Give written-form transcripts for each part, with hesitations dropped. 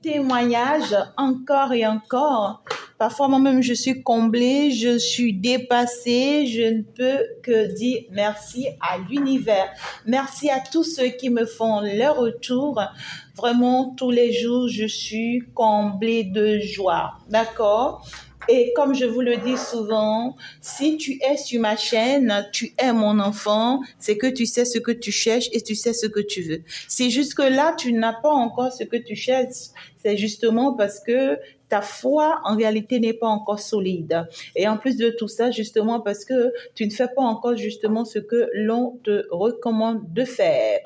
témoignage encore et encore. Parfois, moi-même, je suis comblée, je suis dépassée. Je ne peux que dire merci à l'univers. Merci à tous ceux qui me font leur retour. Vraiment, tous les jours, je suis comblée de joie. D'accord? Et comme je vous le dis souvent, si tu es sur ma chaîne, tu es mon enfant, c'est que tu sais ce que tu cherches et tu sais ce que tu veux. Si jusque-là, tu n'as pas encore ce que tu cherches, c'est justement parce que ta foi, en réalité, n'est pas encore solide. Et en plus de tout ça, justement, parce que tu ne fais pas encore justement ce que l'on te recommande de faire.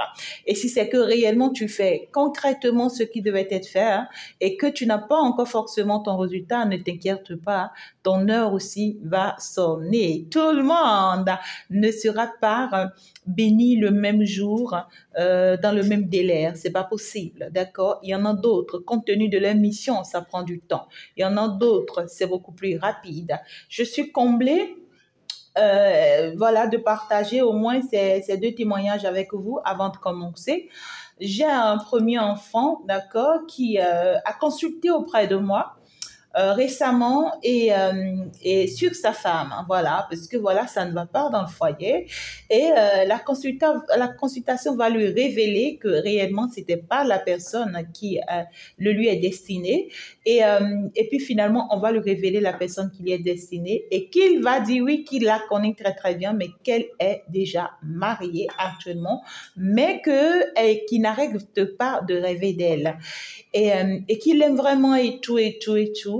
Et si c'est que réellement tu fais concrètement ce qui devait être fait et que tu n'as pas encore forcément ton résultat, ne t'inquiète pas, ton heure aussi va sonner. Tout le monde ne sera pas béni le même jour, dans le même délai. C'est pas possible, d'accord? Il y en a d'autres, compte tenu de leur mission, ça prend du temps. Il y en a d'autres, c'est beaucoup plus rapide. Je suis comblée, voilà, de partager au moins ces deux témoignages avec vous avant de commencer. J'ai un premier enfant, d'accord, qui a consulté auprès de moi récemment et sur sa femme, voilà, parce que voilà, ça ne va pas dans le foyer et la consultation va lui révéler que réellement c'était pas la personne qui le lui est destinée et puis finalement on va lui révéler la personne qui lui est destinée et qu'il va dire oui qu'il la connaît très très bien mais qu'elle est déjà mariée actuellement mais qu'il n'arrête pas de rêver d'elle et qu'il l'aime vraiment et tout,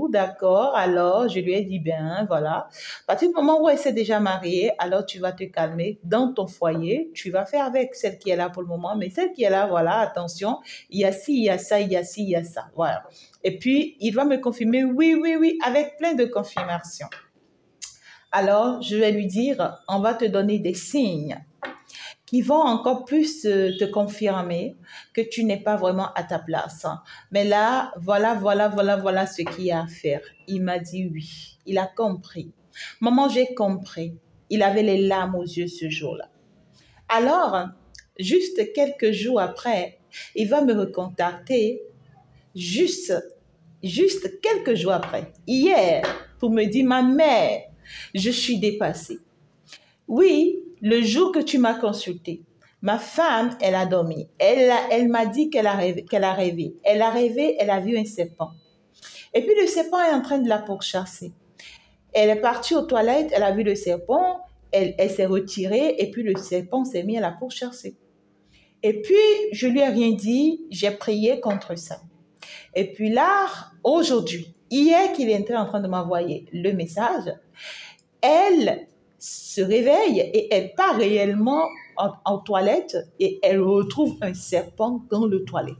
d'accord. Alors, je lui ai dit, ben, voilà, à partir du moment où elle s'est déjà mariée, alors tu vas te calmer dans ton foyer, tu vas faire avec celle qui est là pour le moment, mais celle qui est là, voilà, attention, il y a ci, il y a ça, il y a ci, il y a ça, voilà. Et puis, il va me confirmer, oui, avec plein de confirmations. Alors, je vais lui dire, on va te donner des signes qui vont encore plus te confirmer que tu n'es pas vraiment à ta place. Mais là, voilà ce qu'il y a à faire. Il m'a dit oui. Il a compris. Maman, j'ai compris. Il avait les larmes aux yeux ce jour-là. Alors, juste quelques jours après, il va me recontacter juste quelques jours après, hier, pour me dire, ma mère, je suis dépassée. Oui, le jour que tu m'as consulté, ma femme, elle a dormi. Elle m'a dit qu'elle a rêvé. Elle a rêvé, elle a vu un serpent. Et puis le serpent est en train de la pourchasser. Elle est partie aux toilettes, elle a vu le serpent, elle s'est retirée et puis le serpent s'est mis à la pourchasser. Et puis, je lui ai rien dit, j'ai prié contre ça. Et puis là, aujourd'hui, hier qu'il était en train de m'envoyer le message, elle se réveille et elle part réellement en toilette et elle retrouve un serpent dans le toilette.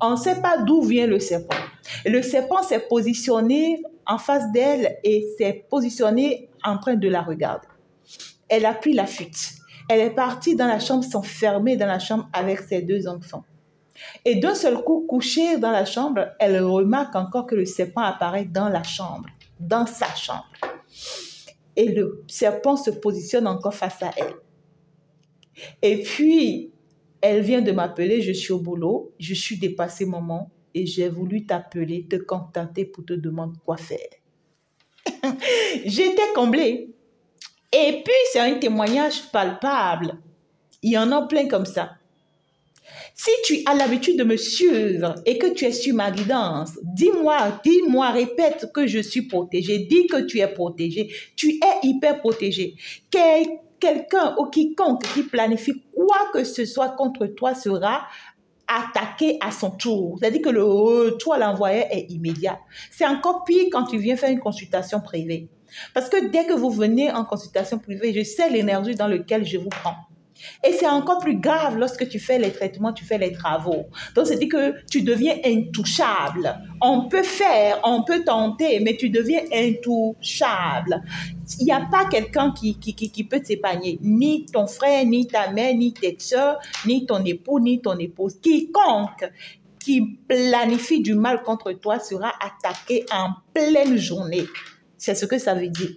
On ne sait pas d'où vient le serpent. Le serpent s'est positionné en face d'elle et s'est positionné en train de la regarder. Elle a pris la fuite. Elle est partie dans la chambre, s'enfermer dans la chambre avec ses deux enfants. Et d'un seul coup, couchée dans la chambre, elle remarque encore que le serpent apparaît dans la chambre, dans sa chambre. Et le serpent se positionne encore face à elle. Et puis, elle vient de m'appeler, je suis au boulot, je suis dépassée, maman, et j'ai voulu t'appeler, te contacter pour te demander quoi faire. J'étais comblée. Et puis, c'est un témoignage palpable. Il y en a plein comme ça. Si tu as l'habitude de me suivre et que tu es sur ma guidance, dis-moi, répète que je suis protégée. Dis que tu es protégée. Tu es hyper protégée. Quelqu'un ou quiconque qui planifie quoi que ce soit contre toi sera attaqué à son tour. C'est-à-dire que le retour à l'envoyé est immédiat. C'est encore pire quand tu viens faire une consultation privée. Parce que dès que vous venez en consultation privée, je sais l'énergie dans laquelle je vous prends. Et c'est encore plus grave lorsque tu fais les traitements, tu fais les travaux. Donc, c'est-à-dire que tu deviens intouchable. On peut faire, on peut tenter, mais tu deviens intouchable. Il n'y a pas quelqu'un qui peut t'épargner. Ni ton frère, ni ta mère, ni tes soeurs, ni ton époux, ni ton épouse. Quiconque qui planifie du mal contre toi sera attaqué en pleine journée. C'est ce que ça veut dire.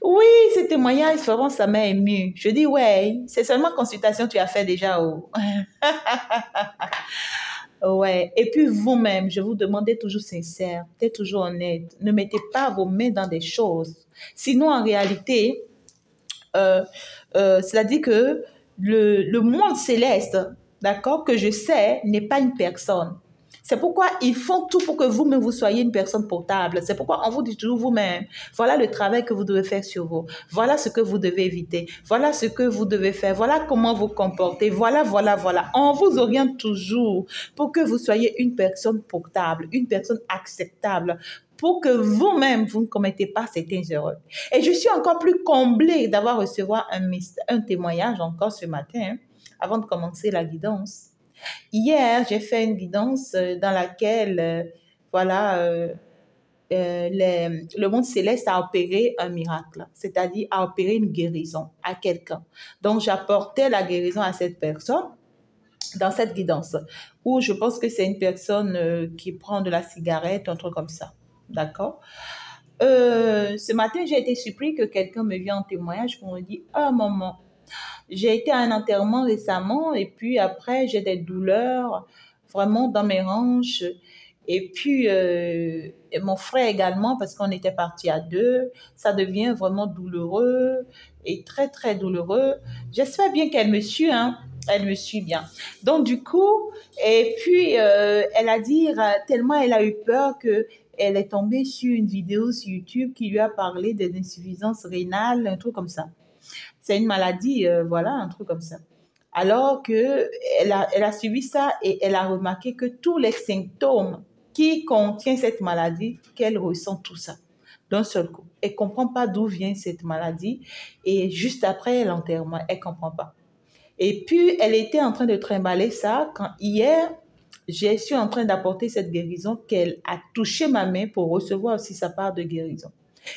Oui, ce témoignage, vraiment, ça m'a ému. Je dis, ouais, c'est seulement consultation, tu as fait déjà. Oh. Ouais. Et puis vous-même, je vous demande d'être toujours sincère, d'être toujours honnête. Ne mettez pas vos mains dans des choses. Sinon, en réalité, euh, c'est-à-dire que le monde céleste, d'accord, que je sais, n'est pas une personne. C'est pourquoi ils font tout pour que vous-même vous soyez une personne potable. C'est pourquoi on vous dit toujours vous-même, voilà le travail que vous devez faire sur vous. Voilà ce que vous devez éviter. Voilà ce que vous devez faire. Voilà comment vous comporter. Voilà, voilà, voilà. On vous oriente toujours pour que vous soyez une personne potable, une personne acceptable, pour que vous-même, vous ne commettez pas certaines erreurs. Et je suis encore plus comblée d'avoir reçu un témoignage encore ce matin, hein, avant de commencer la guidance. Hier, j'ai fait une guidance dans laquelle, voilà, le monde céleste a opéré un miracle, c'est-à-dire a opéré une guérison à quelqu'un. Donc, j'apportais la guérison à cette personne dans cette guidance, où je pense que c'est une personne qui prend de la cigarette, un truc comme ça. D'accord? Ce matin, j'ai été surpris que quelqu'un me vienne en témoignage pour me dire, ah, maman, j'ai été à un enterrement récemment et puis après, j'ai des douleurs vraiment dans mes hanches. Et puis, et mon frère également, parce qu'on était partis à deux, ça devient vraiment douloureux et très, très douloureux. J'espère bien qu'elle me suit, hein. Elle me suit bien. Donc, du coup, et puis, elle a dit, tellement elle a eu peur que elle est tombée sur une vidéo sur YouTube qui lui a parlé des insuffisances rénales, un truc comme ça. C'est une maladie, voilà, un truc comme ça. Alors que elle a suivi ça et elle a remarqué que tous les symptômes qui contiennent cette maladie, qu'elle ressent tout ça d'un seul coup. Elle ne comprend pas d'où vient cette maladie et juste après l'enterrement, elle ne comprend pas. Et puis, elle était en train de trimballer ça quand hier, je suis en train d'apporter cette guérison qu'elle a touché ma main pour recevoir aussi sa part de guérison.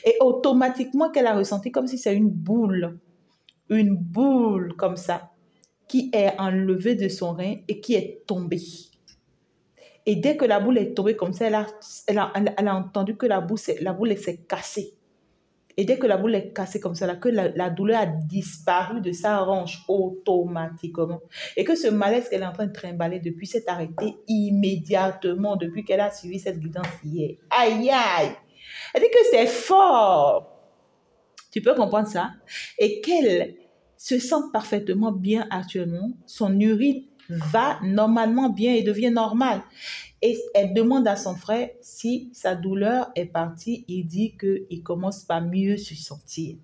Et automatiquement, qu'elle a ressenti comme si c'est une boule comme ça, qui est enlevée de son rein et qui est tombée. Et dès que la boule est tombée comme ça, elle a entendu que la boule s'est cassée. Et dès que la boule est cassée comme ça, là, que la douleur a disparu de sa hanche automatiquement. Et que ce malaise qu'elle est en train de trimballer depuis s'est arrêté immédiatement depuis qu'elle a suivi cette guidance hier. Aïe, aïe! Elle dit que c'est fort. Tu peux comprendre ça? Et qu'elle se sent parfaitement bien actuellement. Son urine va normalement bien et devient normale. Et elle demande à son frère si sa douleur est partie. Il dit qu'il commence par mieux se sentir.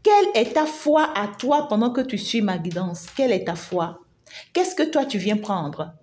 Quelle est ta foi à toi pendant que tu suis ma guidance? Quelle est ta foi? Qu'est-ce que toi tu viens prendre?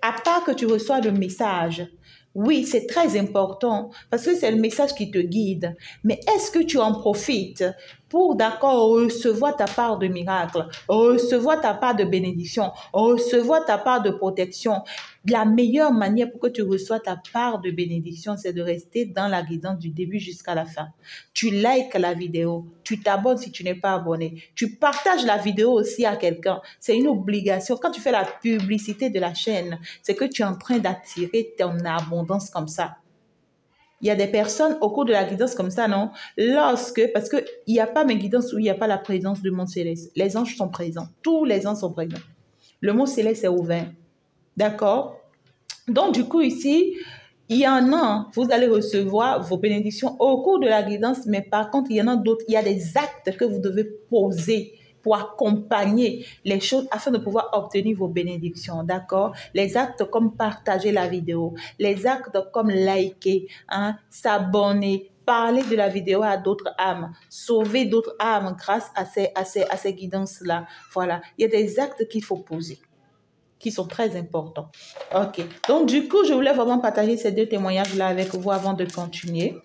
À part que tu reçois le message, oui, c'est très important parce que c'est le message qui te guide. Mais est-ce que tu en profites pour, d'accord, recevoir ta part de miracle, recevoir ta part de bénédiction, recevoir ta part de protection? La meilleure manière pour que tu reçoives ta part de bénédiction, c'est de rester dans la guidance du début jusqu'à la fin. Tu likes la vidéo, tu t'abonnes si tu n'es pas abonné, tu partages la vidéo aussi à quelqu'un. C'est une obligation. Quand tu fais la publicité de la chaîne, c'est que tu es en train d'attirer ton abondance comme ça. Il y a des personnes au cours de la guidance comme ça, non? Parce qu'il n'y a pas mes guidances où il n'y a pas la présence du monde céleste. Les anges sont présents. Tous les anges sont présents. Le monde céleste est ouvert. D'accord? Donc, du coup, ici, il y en a, vous allez recevoir vos bénédictions au cours de la guidance, mais par contre, il y en a d'autres. Il y a des actes que vous devez poser pour accompagner les choses afin de pouvoir obtenir vos bénédictions, d'accord? Les actes comme partager la vidéo, les actes comme liker, hein, s'abonner, parler de la vidéo à d'autres âmes, sauver d'autres âmes grâce à ces guidances-là. Voilà, il y a des actes qu'il faut poser qui sont très importants. Ok, donc du coup, je voulais vraiment partager ces deux témoignages-là avec vous avant de continuer.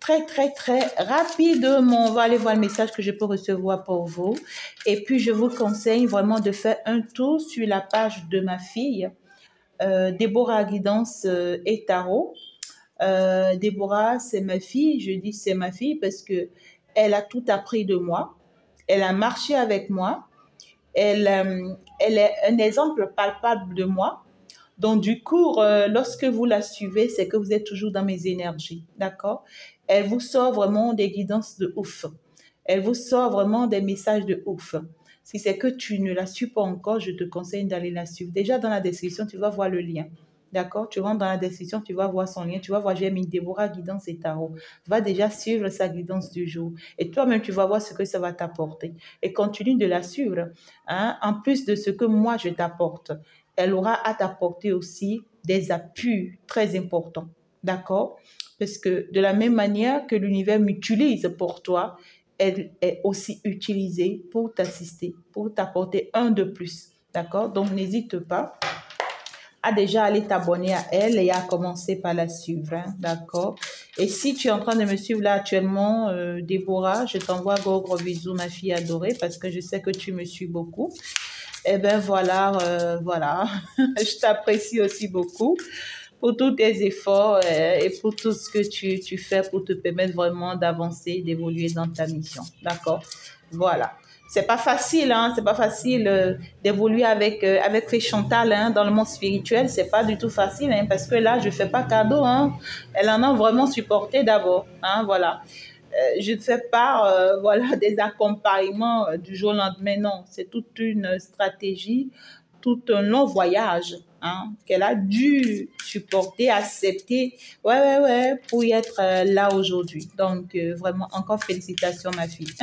Très, très, très rapidement, on va aller voir le message que je peux recevoir pour vous. Et puis, je vous conseille vraiment de faire un tour sur la page de ma fille, Déborah Guidance et Tarot. Déborah, c'est ma fille. Je dis c'est ma fille parce que elle a tout appris de moi. Elle a marché avec moi. Elle est un exemple palpable de moi. Donc, du coup, lorsque vous la suivez, c'est que vous êtes toujours dans mes énergies, d'accord? Elle vous sort vraiment des guidances de ouf. Elle vous sort vraiment des messages de ouf. Si c'est que tu ne la suis pas encore, je te conseille d'aller la suivre. Déjà, dans la description, tu vas voir le lien. D'accord? Tu rentres dans la description, tu vas voir son lien, tu vas voir, j'ai mis Déborah Guidance et Tarot. Va déjà suivre sa guidance du jour. Et toi-même, tu vas voir ce que ça va t'apporter. Et continue de la suivre. Hein? En plus de ce que moi, je t'apporte, elle aura à t'apporter aussi des appuis très importants. D'accord? Parce que de la même manière que l'univers m'utilise pour toi, elle est aussi utilisée pour t'assister, pour t'apporter un de plus. D'accord? Donc, n'hésite pas à déjà aller t'abonner à elle et à commencer par la suivre. Hein? D'accord? Et si tu es en train de me suivre là actuellement, Déborah, je t'envoie gros gros bisous, ma fille adorée, parce que je sais que tu me suis beaucoup. Eh bien, voilà, voilà. Je t'apprécie aussi beaucoup pour tous tes efforts et pour tout ce que tu fais pour te permettre vraiment d'avancer, d'évoluer dans ta mission. D'accord? Voilà. C'est pas facile, hein? C'est pas facile d'évoluer avec Fée Chantal hein, dans le monde spirituel. C'est pas du tout facile, hein, parce que là, je fais pas cadeau. Hein. Elle en a vraiment supporté d'abord. Hein, voilà. Je ne fais pas voilà, des accompagnements du jour au lendemain, non. C'est toute une stratégie, tout un long voyage hein, qu'elle a dû supporter, accepter, ouais, pour y être là aujourd'hui. Donc, vraiment, encore félicitations, ma fille.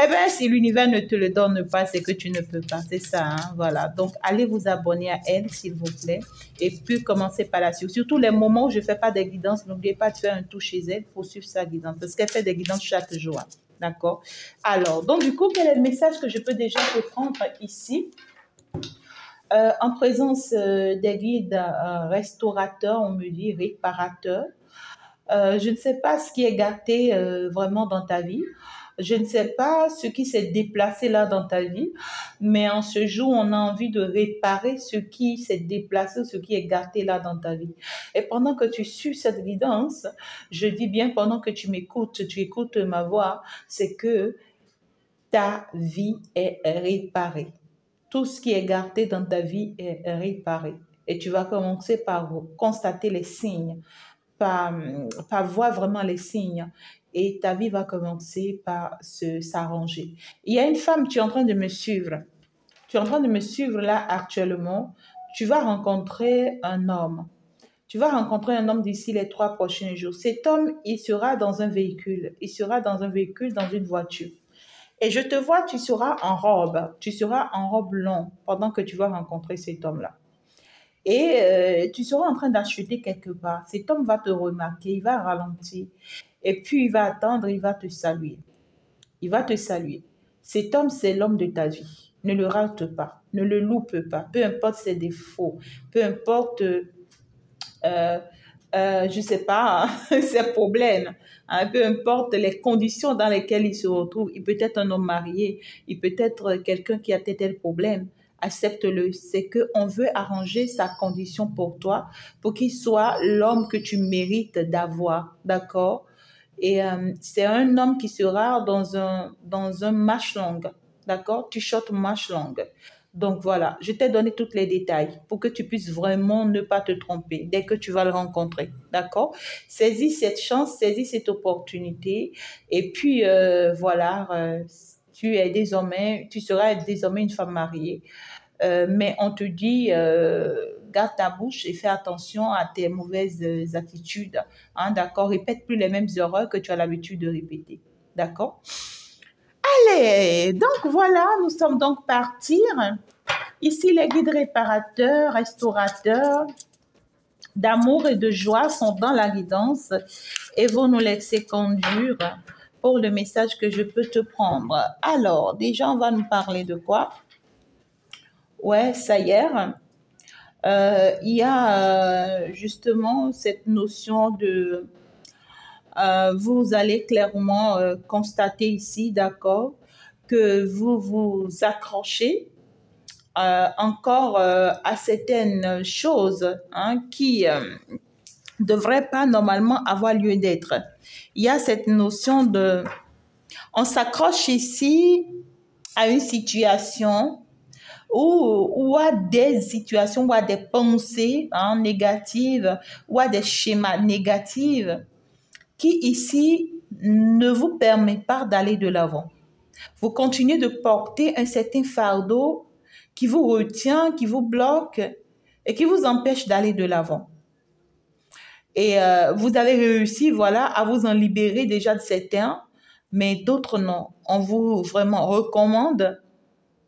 Eh bien, si l'univers ne te le donne pas, c'est que tu ne peux pas, c'est ça, hein, voilà. Donc, allez vous abonner à elle, s'il vous plaît, et puis commencez par la suivre. Surtout les moments où je ne fais pas des guidances, n'oubliez pas de faire un tour chez elle pour suivre sa guidance, parce qu'elle fait des guidances chaque jour, hein, d'accord? Alors, donc, du coup, quel est le message que je peux déjà te prendre ici? En présence des guides restaurateurs, on me dit réparateurs. Je ne sais pas ce qui est gâté vraiment dans ta vie. Je ne sais pas ce qui s'est déplacé là dans ta vie, mais en ce jour, on a envie de réparer ce qui s'est déplacé, ce qui est gâté là dans ta vie. Et pendant que tu suis cette guidance, je dis bien pendant que tu m'écoutes, tu écoutes ma voix, c'est que ta vie est réparée. Tout ce qui est gardé dans ta vie est réparé. Et tu vas commencer par constater les signes, par voir vraiment les signes. Et ta vie va commencer par s'arranger. Il y a une femme, tu es en train de me suivre. Tu es en train de me suivre là actuellement. Tu vas rencontrer un homme. Tu vas rencontrer un homme d'ici les 3 prochains jours. Cet homme, il sera dans un véhicule. Il sera dans un véhicule, dans une voiture. Et je te vois, tu seras en robe longue pendant que tu vas rencontrer cet homme-là. Et tu seras en train d'acheter quelque part. Cet homme va te remarquer, il va ralentir. Et puis il va attendre, il va te saluer. Il va te saluer. Cet homme, c'est l'homme de ta vie. Ne le rate pas, ne le loupe pas. Peu importe ses défauts, peu importe je ne sais pas, ses problèmes, hein, peu importe les conditions dans lesquelles il se retrouve. Il peut être un homme marié, il peut être quelqu'un qui a tel problème. Accepte-le. C'est qu'on veut arranger sa condition pour toi, pour qu'il soit l'homme que tu mérites d'avoir. D'accord? Et c'est un homme qui sera dans un match long. D'accord? T-shirt match long. Donc voilà, je t'ai donné tous les détails pour que tu puisses vraiment ne pas te tromper dès que tu vas le rencontrer. D'accord? Saisis cette chance, saisis cette opportunité. Et puis voilà, tu seras désormais une femme mariée. Mais on te dit, garde ta bouche et fais attention à tes mauvaises attitudes. Hein, d'accord? Répète plus les mêmes erreurs que tu as l'habitude de répéter. D'accord? Allez, donc voilà, nous sommes donc partis. Ici, les guides réparateurs, restaurateurs d'amour et de joie sont dans la guidance et vont nous laisser conduire pour le message que je peux te prendre. Alors, déjà, on va nous parler de quoi? Ouais, ça y est. Il y a justement cette notion de... vous allez clairement constater ici, d'accord, que vous vous accrochez encore à certaines choses hein, qui ne devraient pas normalement avoir lieu d'être. Il y a cette notion de... On s'accroche ici à une situation ou à des situations, ou à des pensées hein, négatives, ou à des schémas négatifs qui ici ne vous permet pas d'aller de l'avant. Vous continuez de porter un certain fardeau qui vous retient, qui vous bloque et qui vous empêche d'aller de l'avant. Et vous avez réussi, voilà, à vous en libérer déjà de certains, mais d'autres non. On vous recommande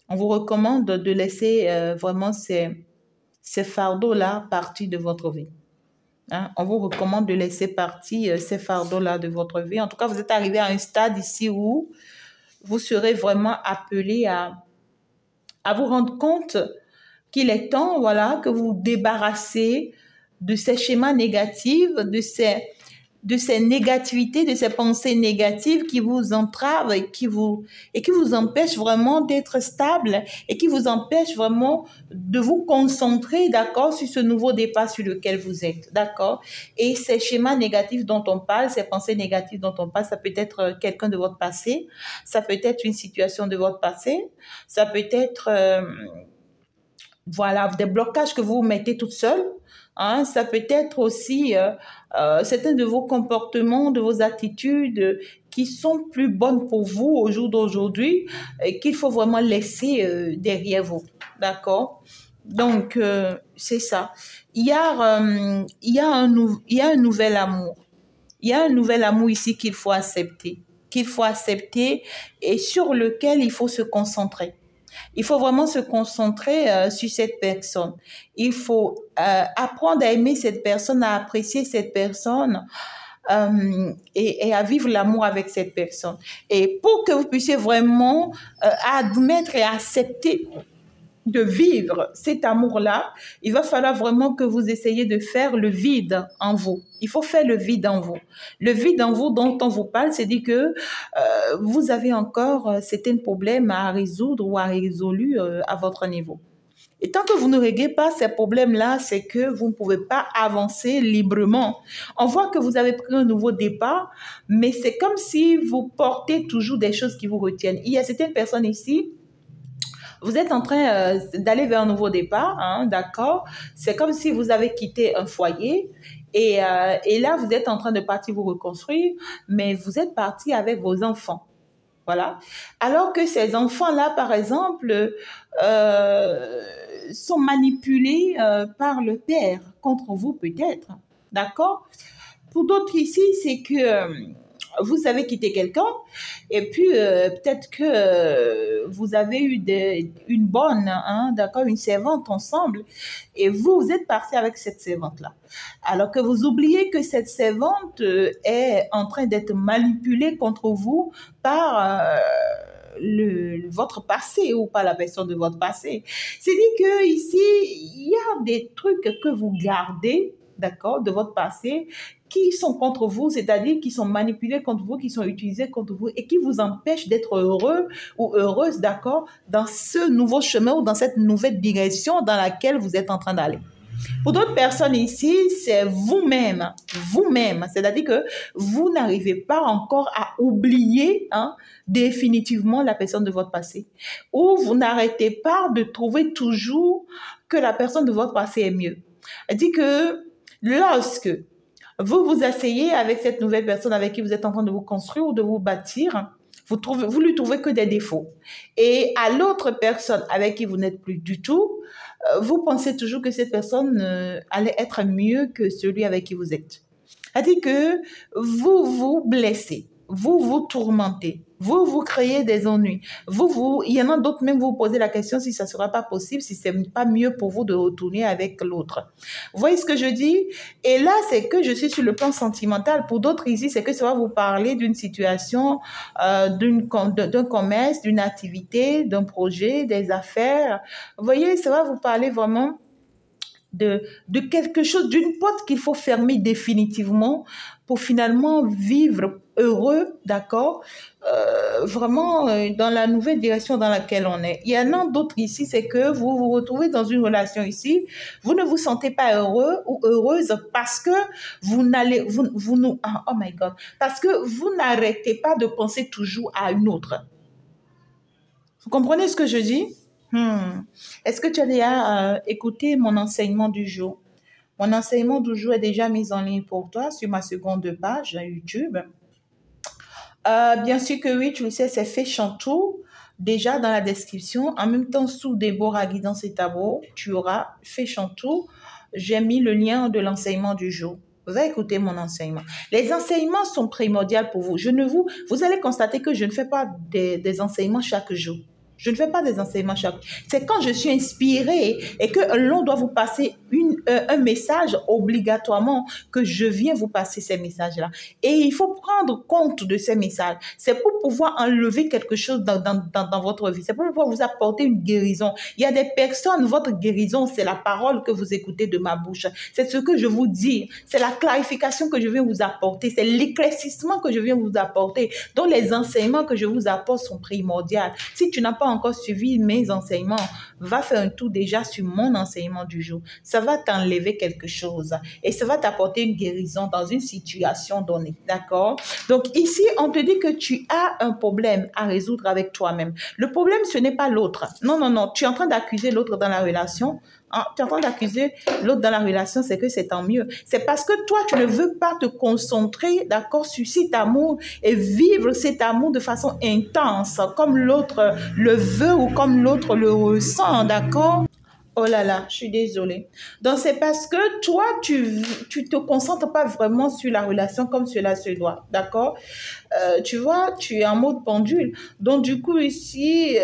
de laisser vraiment ces fardeaux-là partir de votre vie. Hein? On vous recommande de laisser partir ces fardeaux-là de votre vie. En tout cas, vous êtes arrivé à un stade ici où vous serez vraiment appelé à vous rendre compte qu'il est temps, voilà, que vous vous débarrassez de ces schémas négatifs, de ces négativités, de ces pensées négatives qui vous entravent et qui vous empêchent vraiment d'être stable et qui vous empêchent vraiment de vous concentrer, d'accord, sur ce nouveau départ sur lequel vous êtes, d'accord. Et ces schémas négatifs dont on parle, ces pensées négatives dont on parle, ça peut être quelqu'un de votre passé, ça peut être une situation de votre passé, ça peut être voilà, des blocages que vous mettez toute seule. Hein, ça peut être aussi certains de vos comportements, de vos attitudes qui sont plus bonnes pour vous au jour d'aujourd'hui et qu'il faut vraiment laisser derrière vous. D'accord? Donc, c'est ça. Il y a un nouvel amour. Il y a un nouvel amour ici qu'il faut accepter et sur lequel il faut se concentrer. Il faut vraiment se concentrer sur cette personne. Il faut apprendre à aimer cette personne, à apprécier cette personne et à vivre l'amour avec cette personne. Et pour que vous puissiez vraiment admettre et accepter de vivre cet amour-là, il va falloir vraiment que vous essayiez de faire le vide en vous. Il faut faire le vide en vous. Le vide en vous dont on vous parle, c'est dire que vous avez encore certains problèmes à résoudre ou à résoudre à votre niveau. Et tant que vous ne réglez pas ces problèmes-là, c'est que vous ne pouvez pas avancer librement. On voit que vous avez pris un nouveau départ, mais c'est comme si vous portez toujours des choses qui vous retiennent. Il y a certaines personnes ici, vous êtes en train d'aller vers un nouveau départ, hein, d'accord? C'est comme si vous avez quitté un foyer et là, vous êtes en train de partir vous reconstruire, mais vous êtes parti avec vos enfants. Voilà. Alors que ces enfants-là, par exemple, sont manipulés par le père contre vous peut-être. D'accord? Pour d'autres ici, c'est que vous avez quitté quelqu'un et puis peut-être que vous avez eu une bonne, hein, d'accord, une servante ensemble et vous êtes parti avec cette servante-là. Alors que vous oubliez que cette servante est en train d'être manipulée contre vous par votre passé ou par la personne de votre passé. C'est-à-dire que ici, il y a des trucs que vous gardez, d'accord, de votre passé qui sont contre vous, c'est-à-dire qui sont manipulés contre vous, qui sont utilisés contre vous et qui vous empêchent d'être heureux ou heureuse, d'accord, dans ce nouveau chemin ou dans cette nouvelle direction dans laquelle vous êtes en train d'aller. Pour d'autres personnes ici, c'est vous-même, c'est-à-dire que vous n'arrivez pas encore à oublier définitivement la personne de votre passé. Ou vous n'arrêtez pas de trouver toujours que la personne de votre passé est mieux. C'est-à-dire que lorsque vous vous asseyez avec cette nouvelle personne avec qui vous êtes en train de vous construire ou de vous bâtir, vous lui trouvez que des défauts. Et à l'autre personne avec qui vous n'êtes plus du tout, vous pensez toujours que cette personne allait être mieux que celui avec qui vous êtes. C'est-à-dire que vous vous blessez, vous vous tourmentez, vous créez des ennuis. Il y en a d'autres même, vous vous posez la question si ça ne sera pas possible, si ce n'est pas mieux pour vous de retourner avec l'autre. Vous voyez ce que je dis? Et là, c'est que je suis sur le plan sentimental. Pour d'autres ici, c'est que ça va vous parler d'une situation, d'un commerce, d'une activité, d'un projet, des affaires. Vous voyez, ça va vous parler vraiment de quelque chose, d'une porte qu'il faut fermer définitivement pour finalement vivre heureux, d'accord, vraiment dans la nouvelle direction dans laquelle on est. Il y en a d'autres ici, c'est que vous vous retrouvez dans une relation ici, vous ne vous sentez pas heureux ou heureuse parce que oh my God, parce que vous n'arrêtez pas de penser toujours à une autre. Vous comprenez ce que je dis? Est-ce que tu as déjà écouté mon enseignement du jour? Mon enseignement du jour est déjà mis en ligne pour toi sur ma seconde page YouTube. Bien sûr que oui, tu le sais, c'est fait Chantou. Déjà dans la description, en même temps sous Déborah Guidance et Tableau, tu auras fait Chantou. J'ai mis le lien de l'enseignement du jour. Va écouter mon enseignement. Les enseignements sont primordiaux pour vous. Vous allez constater que je ne fais pas des enseignements chaque jour. Je ne fais pas des enseignements chaque jour. C'est quand je suis inspirée et que l'on doit vous passer un message obligatoirement que je viens vous passer ces messages-là. Et il faut prendre compte de ces messages. C'est pour pouvoir enlever quelque chose dans votre vie. C'est pour pouvoir vous apporter une guérison. Il y a des personnes, votre guérison, c'est la parole que vous écoutez de ma bouche. C'est ce que je vous dis. C'est la clarification que je viens vous apporter. C'est l'éclaircissement que je viens vous apporter. Donc, les enseignements que je vous apporte sont primordiaux. Si tu n'as pas encore suivi mes enseignements, va faire un tour déjà sur mon enseignement du jour. Ça va t'enlever quelque chose et ça va t'apporter une guérison dans une situation donnée. D'accord? Donc ici, on te dit que tu as un problème à résoudre avec toi-même. Le problème, ce n'est pas l'autre. Non, non, non. Tu es en train d'accuser l'autre dans la relation. Tu es en train d'accuser l'autre dans la relation, c'est que c'est tant mieux. C'est parce que toi, tu ne veux pas te concentrer, d'accord, sur cet amour et vivre cet amour de façon intense, comme l'autre le veut ou comme l'autre le ressent, d'accord? Oh là là, je suis désolée. Donc, c'est parce que toi, tu te concentres pas vraiment sur la relation comme cela se doit, d'accord? Tu vois, tu es en mode pendule. Donc, du coup, ici,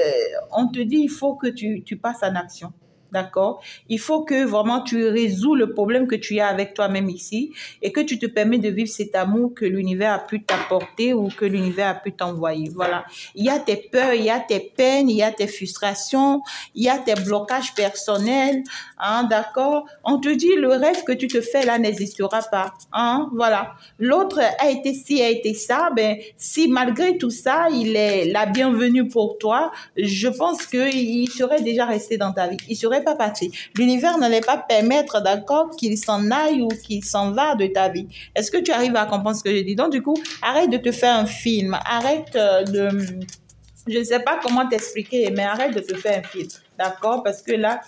on te dit, il faut que tu passes en action. D'accord? Il faut que vraiment tu résous le problème que tu as avec toi-même ici et que tu te permets de vivre cet amour que l'univers a pu t'apporter ou que l'univers a pu t'envoyer. Voilà. Il y a tes peurs, il y a tes peines, il y a tes frustrations, il y a tes blocages personnels. Hein, d'accord? On te dit le rêve que tu te fais là n'existera pas. Hein? Voilà. L'autre a été ci, a été ça. Ben, si malgré tout ça, il est la bienvenue pour toi, je pense qu'il serait déjà resté dans ta vie. Il serait pas parti. L'univers n'allait pas permettre, d'accord, qu'il s'en aille ou qu'il s'en va de ta vie. Est-ce que tu arrives à comprendre ce que je dis? Donc, du coup, arrête de te faire un film. Arrête je ne sais pas comment t'expliquer, mais arrête de te faire un film. D'accord? Parce que là,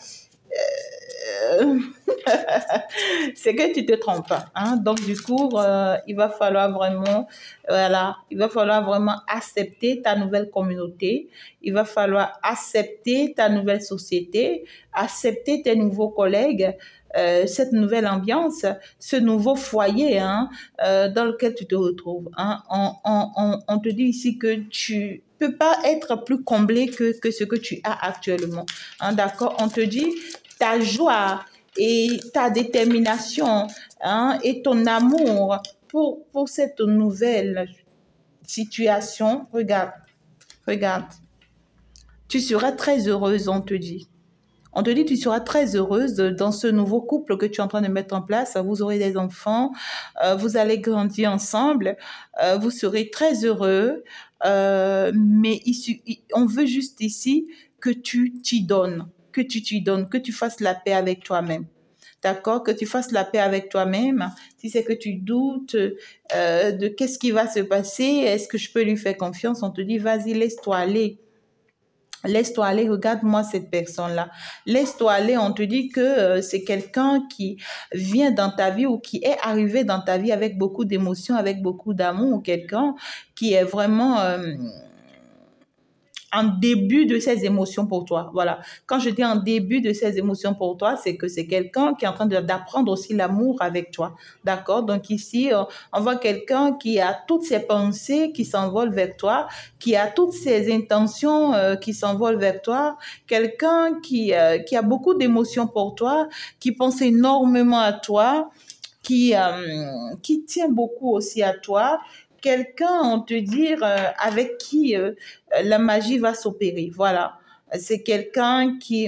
c'est que tu te trompes. Hein? Donc, du coup, il va falloir vraiment, voilà, il va falloir vraiment accepter ta nouvelle communauté. Il va falloir accepter ta nouvelle société, accepter tes nouveaux collègues, cette nouvelle ambiance, ce nouveau foyer dans lequel tu te retrouves. Hein? On te dit ici que tu peux pas être plus comblé que ce que tu as actuellement. Hein? D'accord? On te dit ta joie et ta détermination et ton amour pour cette nouvelle situation. Regarde, regarde. Tu seras très heureuse, on te dit. On te dit, tu seras très heureuse dans ce nouveau couple que tu es en train de mettre en place. Vous aurez des enfants, vous allez grandir ensemble, vous serez très heureux. Mais on veut juste ici que tu t'y donnes, que tu fasses la paix avec toi-même. D'accord? Que tu fasses la paix avec toi-même. Si c'est que tu doutes de qu'est-ce qui va se passer, est-ce que je peux lui faire confiance? On te dit, vas-y, laisse-toi aller. Laisse-toi aller, regarde-moi cette personne-là. Laisse-toi aller, on te dit que c'est quelqu'un qui vient dans ta vie ou qui est arrivé dans ta vie avec beaucoup d'émotions, avec beaucoup d'amour, ou quelqu'un qui est vraiment en début de ses émotions pour toi. Voilà. Quand je dis en début de ses émotions pour toi, c'est que c'est quelqu'un qui est en train d'apprendre aussi l'amour avec toi. D'accord? Donc ici, on voit quelqu'un qui a toutes ses pensées qui s'envolent vers toi, qui a toutes ses intentions qui s'envolent vers toi, quelqu'un qui a beaucoup d'émotions pour toi, qui pense énormément à toi, qui tient beaucoup aussi à toi, quelqu'un, on te dire, avec qui la magie va s'opérer. Voilà. C'est quelqu'un qui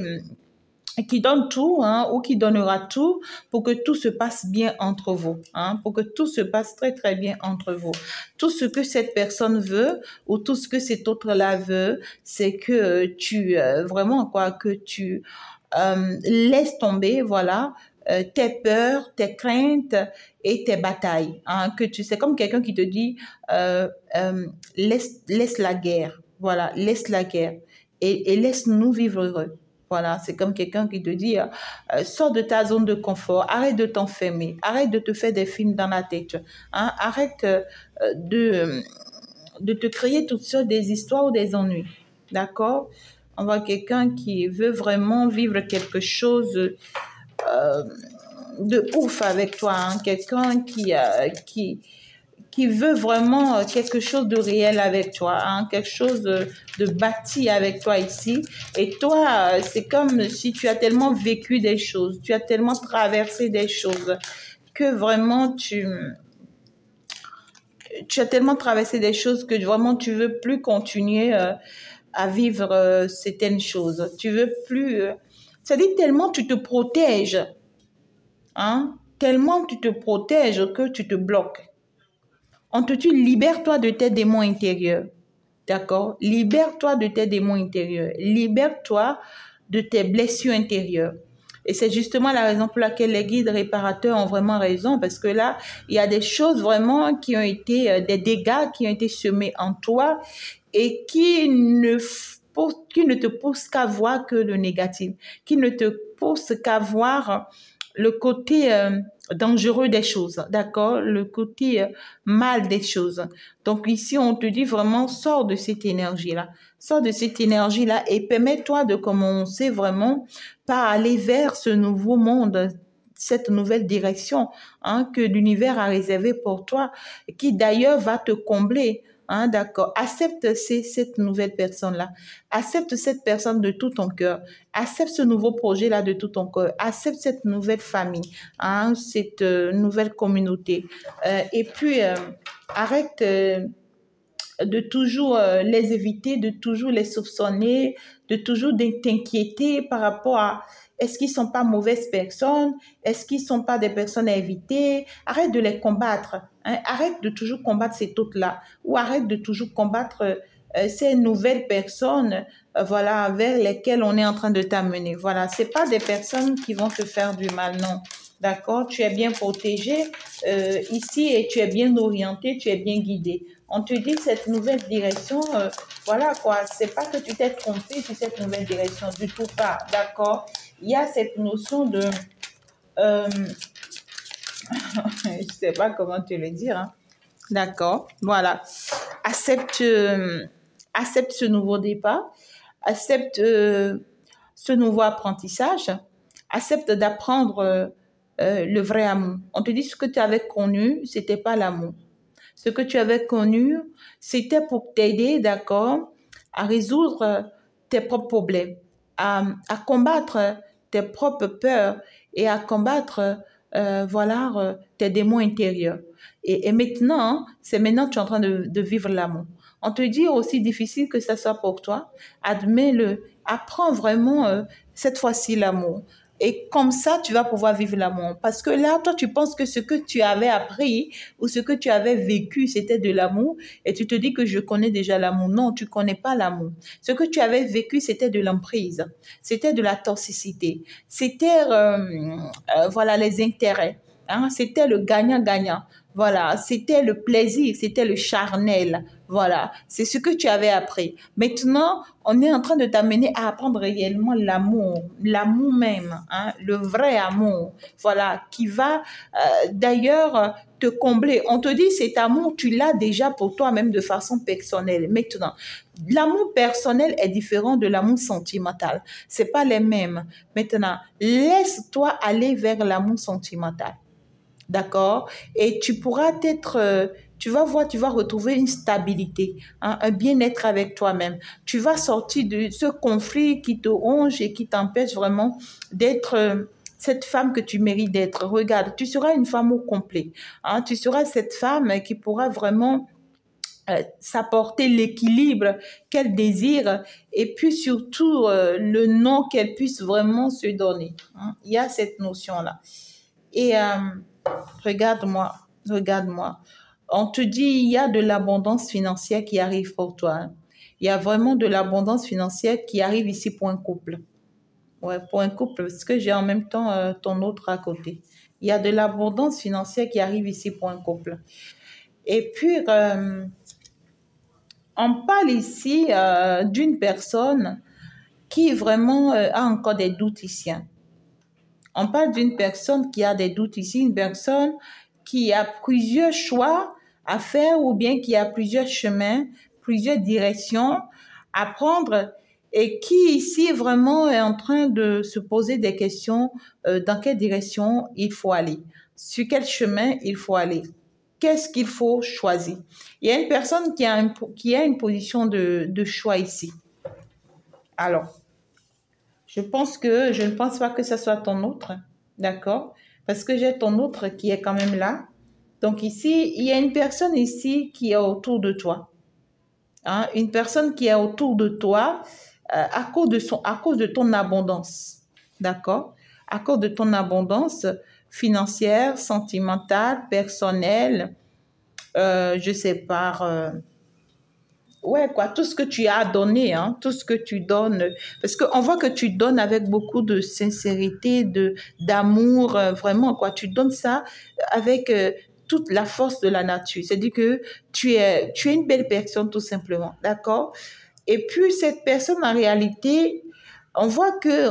donne tout ou qui donnera tout pour que tout se passe bien entre vous, pour que tout se passe très, très bien entre vous. Tout ce que cette personne veut ou tout ce que cet autre-là veut, c'est que tu, vraiment, quoi, que tu laisses tomber, voilà, tes peurs, tes craintes et tes batailles. Que tu c'est comme quelqu'un qui te dit laisse la guerre, voilà, laisse la guerre et laisse-nous vivre heureux. Voilà, c'est comme quelqu'un qui te dit sors de ta zone de confort, arrête de t'enfermer, arrête de te faire des films dans la tête, arrête de de te créer toutes sortes des histoires ou des ennuis. D'accord? On voit quelqu'un qui veut vraiment vivre quelque chose de ouf avec toi, hein? Quelqu'un qui veut vraiment quelque chose de réel avec toi, hein? Quelque chose de bâti avec toi ici. Et toi, c'est comme si tu as tellement vécu des choses, tu as tellement traversé des choses que vraiment tu as tellement traversé des choses que vraiment tu veux plus continuer à vivre certaines choses. Tu veux plus... ça dit tellement tu te protèges, hein? Tellement tu te protèges que tu te bloques. On te dit, libère-toi de tes démons intérieurs. D'accord? Libère-toi de tes démons intérieurs. Libère-toi de tes blessures intérieures. Et c'est justement la raison pour laquelle les guides réparateurs ont vraiment raison, parce que là, il y a des choses vraiment qui ont été, des dégâts qui ont été semés en toi et qui ne te poussent qu'à voir que le négatif, qui ne te poussent qu'à voir le côté dangereux des choses, d'accord? Le côté mal des choses. Donc ici, on te dit vraiment, sors de cette énergie-là. Sors de cette énergie-là et permets-toi de commencer vraiment par aller vers ce nouveau monde, cette nouvelle direction, hein, que l'univers a réservé pour toi, qui d'ailleurs va te combler. Hein, d'accord. Accepte cette nouvelle personne-là. Accepte cette personne de tout ton cœur. Accepte ce nouveau projet-là de tout ton cœur. Accepte cette nouvelle famille, hein, cette nouvelle communauté. Et puis, arrête de toujours les éviter, de toujours les soupçonner, de toujours t'inquiéter par rapport à est-ce qu'ils sont pas mauvaises personnes, est-ce qu'ils sont pas des personnes à éviter. Arrête de les combattre, hein. Arrête de toujours combattre ces tautes-là ou arrête de toujours combattre ces nouvelles personnes voilà, vers lesquelles on est en train de t'amener. Voilà, c'est pas des personnes qui vont te faire du mal, non. D'accord? Tu es bien protégé ici et tu es bien orienté, tu es bien guidé. On te dit cette nouvelle direction, voilà quoi, c'est pas que tu t'es trompé sur cette nouvelle direction, du tout pas, d'accord? Il y a cette notion de, je sais pas comment te le dire, hein. D'accord, voilà. Accepte, accepte ce nouveau départ, accepte ce nouveau apprentissage, accepte d'apprendre le vrai amour. On te dit ce que tu avais connu, c'était pas l'amour. Ce que tu avais connu, c'était pour t'aider, d'accord, à résoudre tes propres problèmes, à combattre tes propres peurs et à combattre, voilà, tes démons intérieurs. Et maintenant, c'est maintenant que tu es en train de vivre l'amour. On te dit aussi difficile que ça soit pour toi, admets-le, apprends vraiment cette fois-ci l'amour. Et comme ça, tu vas pouvoir vivre l'amour. Parce que là, toi, tu penses que ce que tu avais appris ou ce que tu avais vécu, c'était de l'amour. Et tu te dis que je connais déjà l'amour. Non, tu connais pas l'amour. Ce que tu avais vécu, c'était de l'emprise. C'était de la toxicité. C'était, voilà, les intérêts. Hein? C'était le gagnant-gagnant. Voilà, c'était le plaisir, c'était le charnel. Voilà, c'est ce que tu avais appris. Maintenant, on est en train de t'amener à apprendre réellement l'amour même, hein, le vrai amour. Voilà, qui va d'ailleurs te combler. On te dit cet amour, tu l'as déjà pour toi-même de façon personnelle. Maintenant, l'amour personnel est différent de l'amour sentimental. C'est pas les mêmes. Maintenant, laisse-toi aller vers l'amour sentimental. D'accord? Et tu pourras être, tu vas voir, tu vas retrouver une stabilité, hein, un bien-être avec toi-même. Tu vas sortir de ce conflit qui te ronge et qui t'empêche vraiment d'être cette femme que tu mérites d'être. Regarde, tu seras une femme au complet. Hein, tu seras cette femme qui pourra vraiment s'apporter l'équilibre qu'elle désire et puis surtout le nom qu'elle puisse vraiment se donner. Hein. Il y a cette notion-là. Et regarde-moi, regarde-moi. On te dit, il y a de l'abondance financière qui arrive pour toi. Hein. Il y a vraiment de l'abondance financière qui arrive ici pour un couple. Ouais, pour un couple, parce que j'ai en même temps ton autre à côté. Il y a de l'abondance financière qui arrive ici pour un couple. Et puis, on parle ici d'une personne qui vraiment a encore des doutes ici. Hein. On parle d'une personne qui a des doutes ici, une personne qui a plusieurs choix à faire ou bien qui a plusieurs chemins, plusieurs directions à prendre et qui ici vraiment est en train de se poser des questions dans quelle direction il faut aller, sur quel chemin il faut aller, qu'est-ce qu'il faut choisir. Il y a une personne qui a une position de choix ici. Alors, je ne pense pas que ce soit ton autre, d'accord? Parce que j'ai ton autre qui est quand même là. Donc ici, il y a une personne ici qui est autour de toi. Hein? Une personne qui est autour de toi à cause de ton abondance, d'accord? À cause de ton abondance financière, sentimentale, personnelle, je sais pas... ouais, quoi, tout ce que tu as donné, hein, tout ce que tu donnes, parce qu'on voit que tu donnes avec beaucoup de sincérité, d'amour, vraiment, quoi, tu donnes ça avec toute la force de la nature. C'est-à-dire que tu es une belle personne, tout simplement, d'accord? Et puis, cette personne, en réalité, on voit que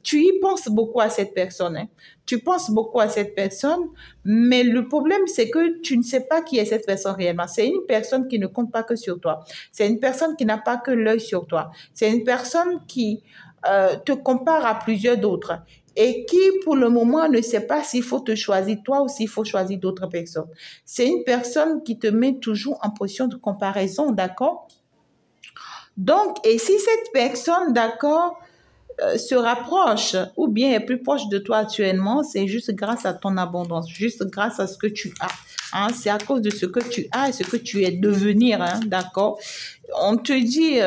tu y penses beaucoup à cette personne, hein. Tu penses beaucoup à cette personne, mais le problème, c'est que tu ne sais pas qui est cette personne réellement. C'est une personne qui ne compte pas que sur toi. C'est une personne qui n'a pas que l'œil sur toi. C'est une personne qui te compare à plusieurs d'autres et qui, pour le moment, ne sait pas s'il faut te choisir toi ou s'il faut choisir d'autres personnes. C'est une personne qui te met toujours en position de comparaison, d'accord? Donc, et si cette personne, d'accord, se rapproche ou bien est plus proche de toi actuellement, c'est juste grâce à ton abondance, juste grâce à ce que tu as. Hein, c'est à cause de ce que tu as et ce que tu es devenir, hein, d'accord? On te dit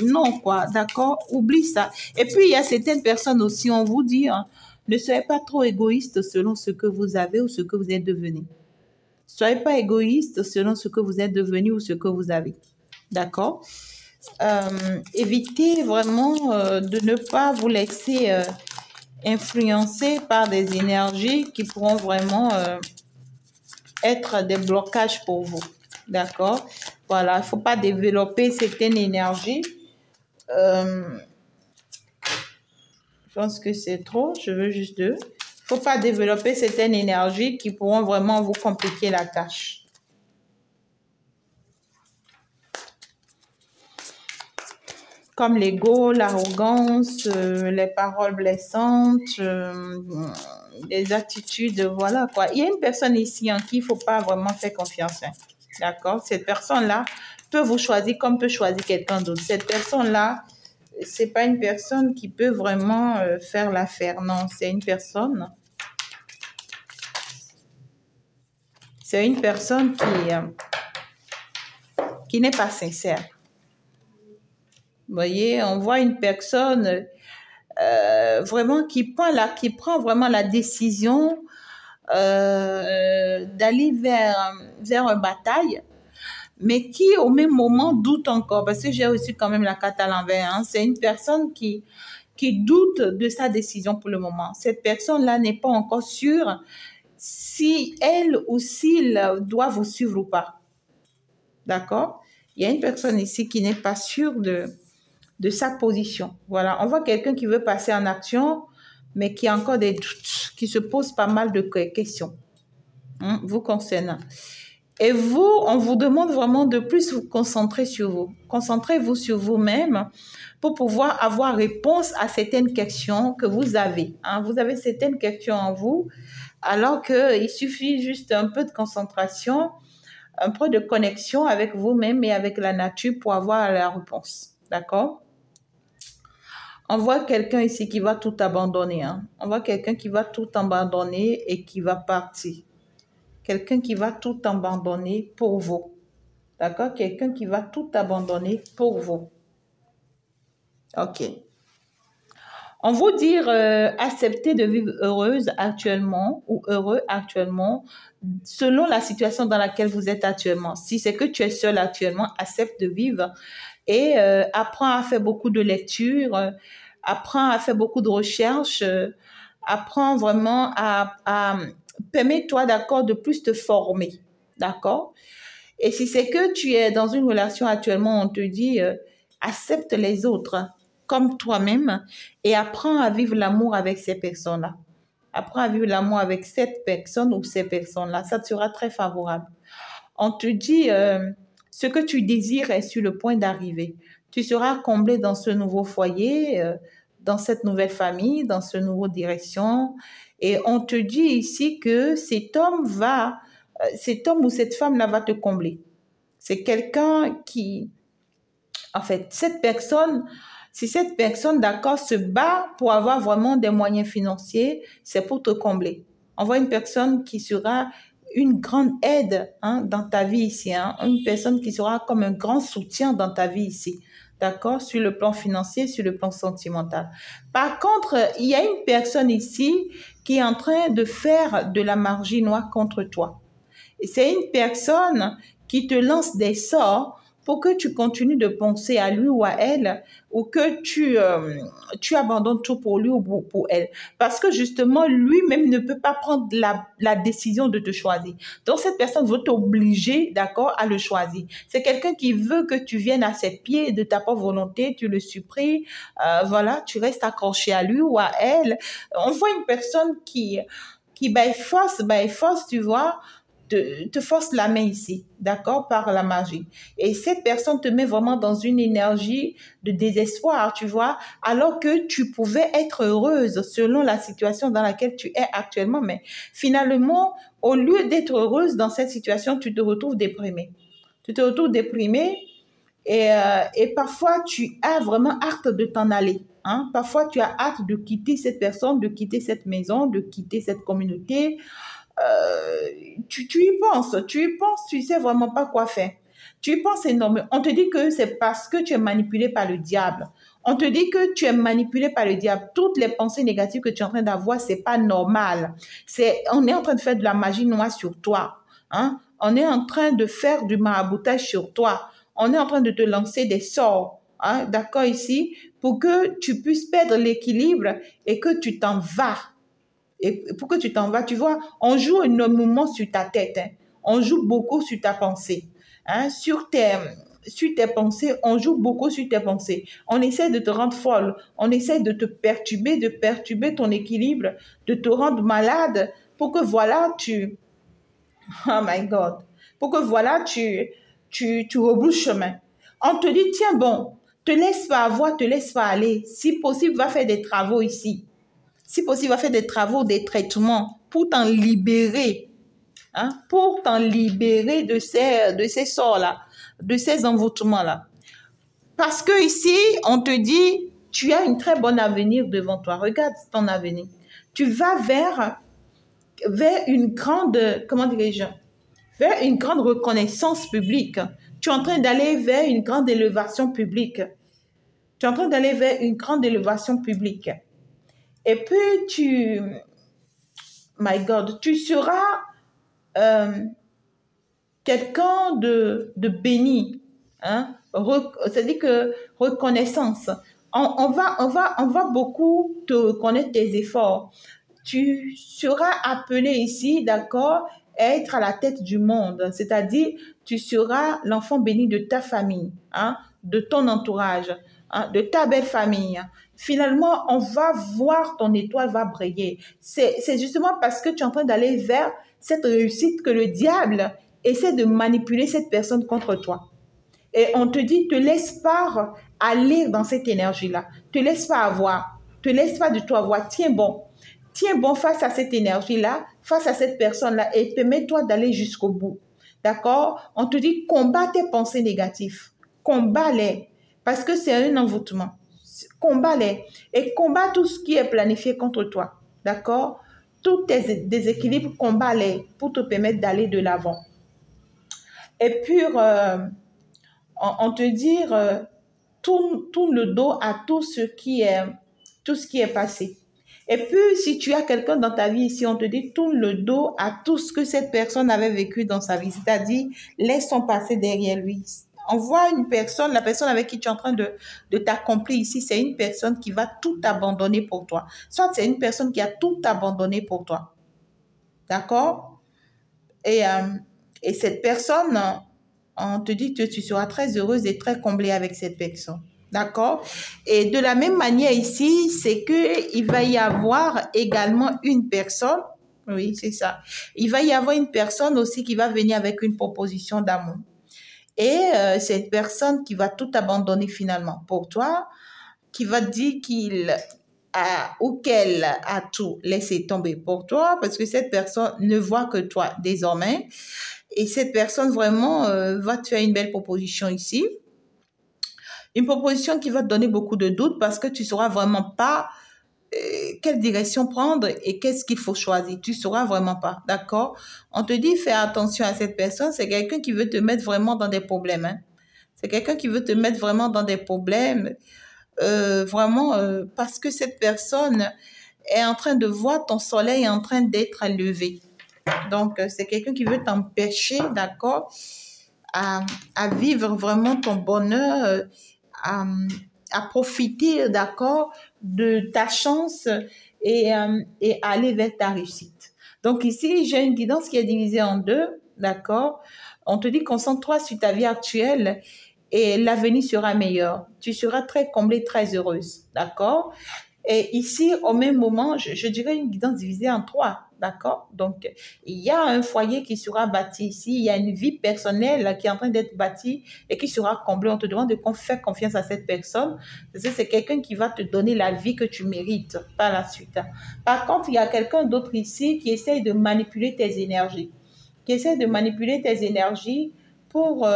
non, quoi, d'accord? Oublie ça. Et puis, il y a certaines personnes aussi, on vous dit, hein, ne soyez pas trop égoïste selon ce que vous avez ou ce que vous êtes devenu. Soyez pas égoïste selon ce que vous êtes devenu ou ce que vous avez. D'accord? Évitez vraiment de ne pas vous laisser influencer par des énergies qui pourront vraiment être des blocages pour vous. D'accord? Voilà, il ne faut pas développer certaines énergies. Je pense que c'est trop, je veux juste deux. Il ne faut pas développer certaines énergies qui pourront vraiment vous compliquer la tâche. Comme l'ego, l'arrogance, les paroles blessantes, les attitudes, voilà quoi. Il y a une personne ici en qui il ne faut pas vraiment faire confiance. Hein. D'accord? Cette personne-là peut vous choisir comme peut choisir quelqu'un d'autre. Cette personne-là, ce n'est pas une personne qui peut vraiment faire l'affaire. Non, c'est une personne. C'est une personne qui n'est pas sincère. Vous voyez, on voit une personne vraiment qui prend vraiment la décision d'aller vers une bataille, mais qui au même moment doute encore, parce que j'ai aussi quand même la carte à l'envers. Hein. C'est une personne qui doute de sa décision pour le moment. Cette personne-là n'est pas encore sûre si elle ou s'il doit vous suivre ou pas. D'accord? Il y a une personne ici qui n'est pas sûre de sa position. Voilà, on voit quelqu'un qui veut passer en action, mais qui a encore des doutes, qui se pose pas mal de questions vous concernant. Et vous, on vous demande vraiment de plus vous concentrer sur vous. Concentrez-vous sur vous-même pour pouvoir avoir réponse à certaines questions que vous avez. Hein. Vous avez certaines questions en vous, alors qu'il suffit juste un peu de concentration, un peu de connexion avec vous-même et avec la nature pour avoir la réponse. D'accord? On voit quelqu'un ici qui va tout abandonner. Hein. On voit quelqu'un qui va tout abandonner et qui va partir. Quelqu'un qui va tout abandonner pour vous. D'accord? Quelqu'un qui va tout abandonner pour vous. OK. On vous dire, acceptez de vivre heureuse actuellement ou heureux actuellement selon la situation dans laquelle vous êtes actuellement. Si c'est que tu es seul actuellement, accepte de vivre et apprends à faire beaucoup de lectures, apprends à faire beaucoup de recherches, apprends vraiment à permets-toi, d'accord, de plus te former, d'accord? Et si c'est que tu es dans une relation actuellement, on te dit, accepte les autres comme toi-même et apprends à vivre l'amour avec ces personnes-là. Apprends à vivre l'amour avec cette personne ou ces personnes-là. Ça te sera très favorable. on te dit, ce que tu désires est sur le point d'arriver. Tu seras comblé dans ce nouveau foyer, dans cette nouvelle famille, dans ce nouveau direction. Et on te dit ici que cet homme ou cette femme-là va te combler. C'est quelqu'un qui, en fait, si cette personne, d'accord, se bat pour avoir vraiment des moyens financiers, c'est pour te combler. On voit une personne qui sera une grande aide dans ta vie ici, une personne qui sera comme un grand soutien dans ta vie ici, d'accord, sur le plan financier, sur le plan sentimental. Par contre, il y a une personne ici qui est en train de faire de la magie noire contre toi. Et c'est une personne qui te lance des sorts pour que tu continues de penser à lui ou à elle, ou que tu abandonnes tout pour lui ou pour elle. Parce que justement, lui-même ne peut pas prendre la décision de te choisir. Donc, cette personne veut t'obliger, d'accord, à le choisir. C'est quelqu'un qui veut que tu viennes à ses pieds de ta propre volonté, tu le supprimes, voilà, tu restes accroché à lui ou à elle. On voit une personne qui by force, tu vois, te force la main ici, d'accord, par la magie. Et cette personne te met vraiment dans une énergie de désespoir, tu vois, alors que tu pouvais être heureuse selon la situation dans laquelle tu es actuellement. Mais finalement, au lieu d'être heureuse dans cette situation, tu te retrouves déprimée. Tu te retrouves déprimée et parfois, tu as vraiment hâte de t'en aller. Parfois, tu as hâte de quitter cette personne, de quitter cette maison, de quitter cette communauté. Tu y penses, tu sais vraiment pas quoi faire. Tu y penses énormément. On te dit que c'est parce que tu es manipulé par le diable. On te dit que tu es manipulé par le diable. Toutes les pensées négatives que tu es en train d'avoir, c'est pas normal. On est en train de faire de la magie noire sur toi. On est en train de faire du maraboutage sur toi. On est en train de te lancer des sorts. D'accord ici, pour que tu puisses perdre l'équilibre et que tu t'en vas. Et pour que tu t'en vas, tu vois, on joue énormément sur ta tête. On joue beaucoup sur ta pensée. Sur tes pensées, on joue beaucoup sur tes pensées. On essaie de te rendre folle. On essaie de te perturber, de perturber ton équilibre, de te rendre malade pour que voilà, oh my God, pour que voilà, tu rebrousses chemin. On te dit, tiens bon, te laisse pas avoir, te laisse pas aller. Si possible, va faire des travaux ici. Si possible, va faire des travaux, des traitements pour t'en libérer. Pour t'en libérer de ces sorts-là, de ces envoûtements-là. Parce que ici, on te dit, tu as une très bonne avenir devant toi. Regarde ton avenir. Tu vas vers une grande, comment dirais-je, vers une grande reconnaissance publique. Tu es en train d'aller vers une grande élévation publique. Tu es en train d'aller vers une grande élévation publique. Et puis, my God, tu seras quelqu'un de béni. C'est-à-dire que reconnaissance. On va beaucoup te reconnaître tes efforts. Tu seras appelé ici, d'accord, à être à la tête du monde. C'est-à-dire, tu seras l'enfant béni de ta famille, de ton entourage, de ta belle famille. Finalement, on va voir ton étoile va briller. C'est justement parce que tu es en train d'aller vers cette réussite que le diable essaie de manipuler cette personne contre toi. Et on te dit, te laisse pas aller dans cette énergie-là. Te laisse pas avoir. Te laisse pas du tout avoir. Tiens bon face à cette énergie-là, face à cette personne-là et permets-toi d'aller jusqu'au bout. D'accord? On te dit, combat tes pensées négatives. Combat-les. Parce que c'est un envoûtement. Combat-les. Et combat tout ce qui est planifié contre toi. D'accord? Tous tes déséquilibres, combat-les pour te permettre d'aller de l'avant. Et puis, on te dit, tourne le dos à tout ce qui est passé. Et puis, si tu as quelqu'un dans ta vie ici, on te dit, tourne le dos à tout ce que cette personne avait vécu dans sa vie. C'est-à-dire, laisse son passé derrière lui. On voit une personne, la personne avec qui tu es en train de t'accomplir ici, c'est une personne qui va tout abandonner pour toi. Soit c'est une personne qui a tout abandonné pour toi. D'accord? Et cette personne, on te dit que tu seras très heureuse et très comblée avec cette personne. D'accord? Et de la même manière ici, c'est qu'il va y avoir également une personne, Oui, c'est ça. Il va y avoir une personne aussi qui va venir avec une proposition d'amour. Et c'est une personne qui va tout abandonner finalement pour toi, qui va dire qu'il a ou qu'elle a tout laissé tomber pour toi parce que cette personne ne voit que toi désormais. Et cette personne vraiment va te faire une belle proposition ici. Une proposition qui va te donner beaucoup de doutes parce que tu ne sauras vraiment pas quelle direction prendre et qu'est-ce qu'il faut choisir. Tu ne sauras vraiment pas, d'accord? On te dit, fais attention à cette personne. C'est quelqu'un qui veut te mettre vraiment dans des problèmes. Hein. C'est quelqu'un qui veut te mettre vraiment dans des problèmes. Vraiment, parce que cette personne est en train de voir ton soleil en train d'être levé. Donc, c'est quelqu'un qui veut t'empêcher, d'accord, à vivre vraiment ton bonheur, à, à profiter, d'accord, de ta chance et aller vers ta réussite. Donc ici, j'ai une guidance qui est divisée en deux, d'accord. On te dit concentre-toi sur ta vie actuelle et l'avenir sera meilleur. Tu seras très comblée, très heureuse, d'accord. Et ici, au même moment, je dirais une guidance divisée en trois, d'accord? Donc, il y a un foyer qui sera bâti ici, il y a une vie personnelle qui est en train d'être bâtie et qui sera comblée. On te demande de faire confiance à cette personne, parce que c'est quelqu'un qui va te donner la vie que tu mérites par la suite. Par contre, il y a quelqu'un d'autre ici qui essaye de manipuler tes énergies, qui essaie de manipuler tes énergies pour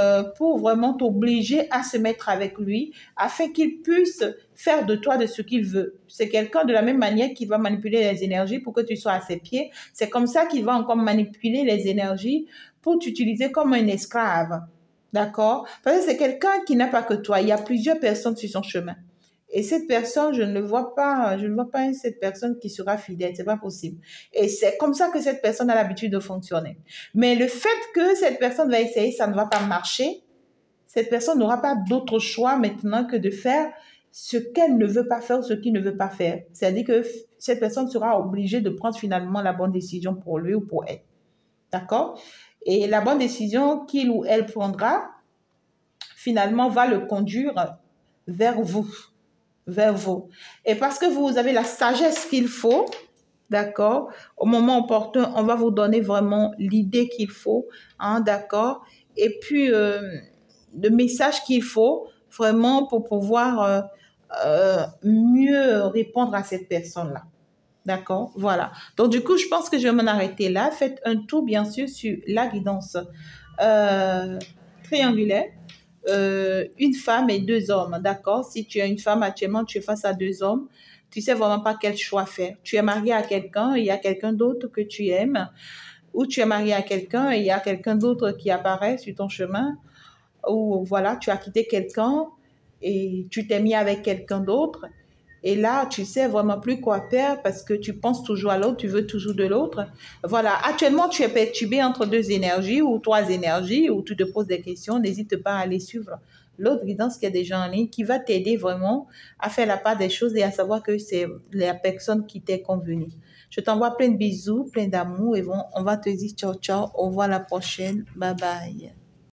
vraiment t'obliger à se mettre avec lui afin qu'il puisse faire de toi de ce qu'il veut. C'est quelqu'un de la même manière qui va manipuler les énergies pour que tu sois à ses pieds. C'est comme ça qu'il va encore manipuler les énergies pour t'utiliser comme un esclave. D'accord? Parce que c'est quelqu'un qui n'a pas que toi. Il y a plusieurs personnes sur son chemin. Et cette personne, je ne vois pas cette personne qui sera fidèle. C'est pas possible. Et c'est comme ça que cette personne a l'habitude de fonctionner. Mais le fait que cette personne va essayer, ça ne va pas marcher. Cette personne n'aura pas d'autre choix maintenant que de faire ce qu'elle ne veut pas faire ou ce qu'il ne veut pas faire. C'est-à-dire que cette personne sera obligée de prendre finalement la bonne décision pour lui ou pour elle. D'accord? Et la bonne décision qu'il ou elle prendra, finalement, va le conduire vers vous. Vers vous. Et parce que vous avez la sagesse qu'il faut, d'accord, au moment opportun, on va vous donner vraiment l'idée qu'il faut, hein, d'accord, et puis le message qu'il faut vraiment pour pouvoir mieux répondre à cette personne-là. D'accord, voilà. Donc, du coup, je pense que je vais m'en arrêter là. Faites un tour, bien sûr, sur la guidance triangulaire. Une femme et deux hommes, d'accord? Si tu es une femme actuellement, tu es face à deux hommes, tu sais vraiment pas quel choix faire. Tu es marié à quelqu'un et il y a quelqu'un d'autre que tu aimes, ou tu es marié à quelqu'un et il y a quelqu'un d'autre qui apparaît sur ton chemin, ou voilà, tu as quitté quelqu'un et tu t'es mis avec quelqu'un d'autre. Et là, tu sais vraiment plus quoi faire parce que tu penses toujours à l'autre, tu veux toujours de l'autre. Voilà, actuellement, tu es perturbé entre deux énergies ou trois énergies où tu te poses des questions. N'hésite pas à aller suivre l'autre guidance qui est déjà en ligne qui va t'aider vraiment à faire la part des choses et à savoir que c'est la personne qui t'est convenue. Je t'envoie plein de bisous, plein d'amour et bon, on va te dire ciao, ciao. Au revoir la prochaine. Bye bye.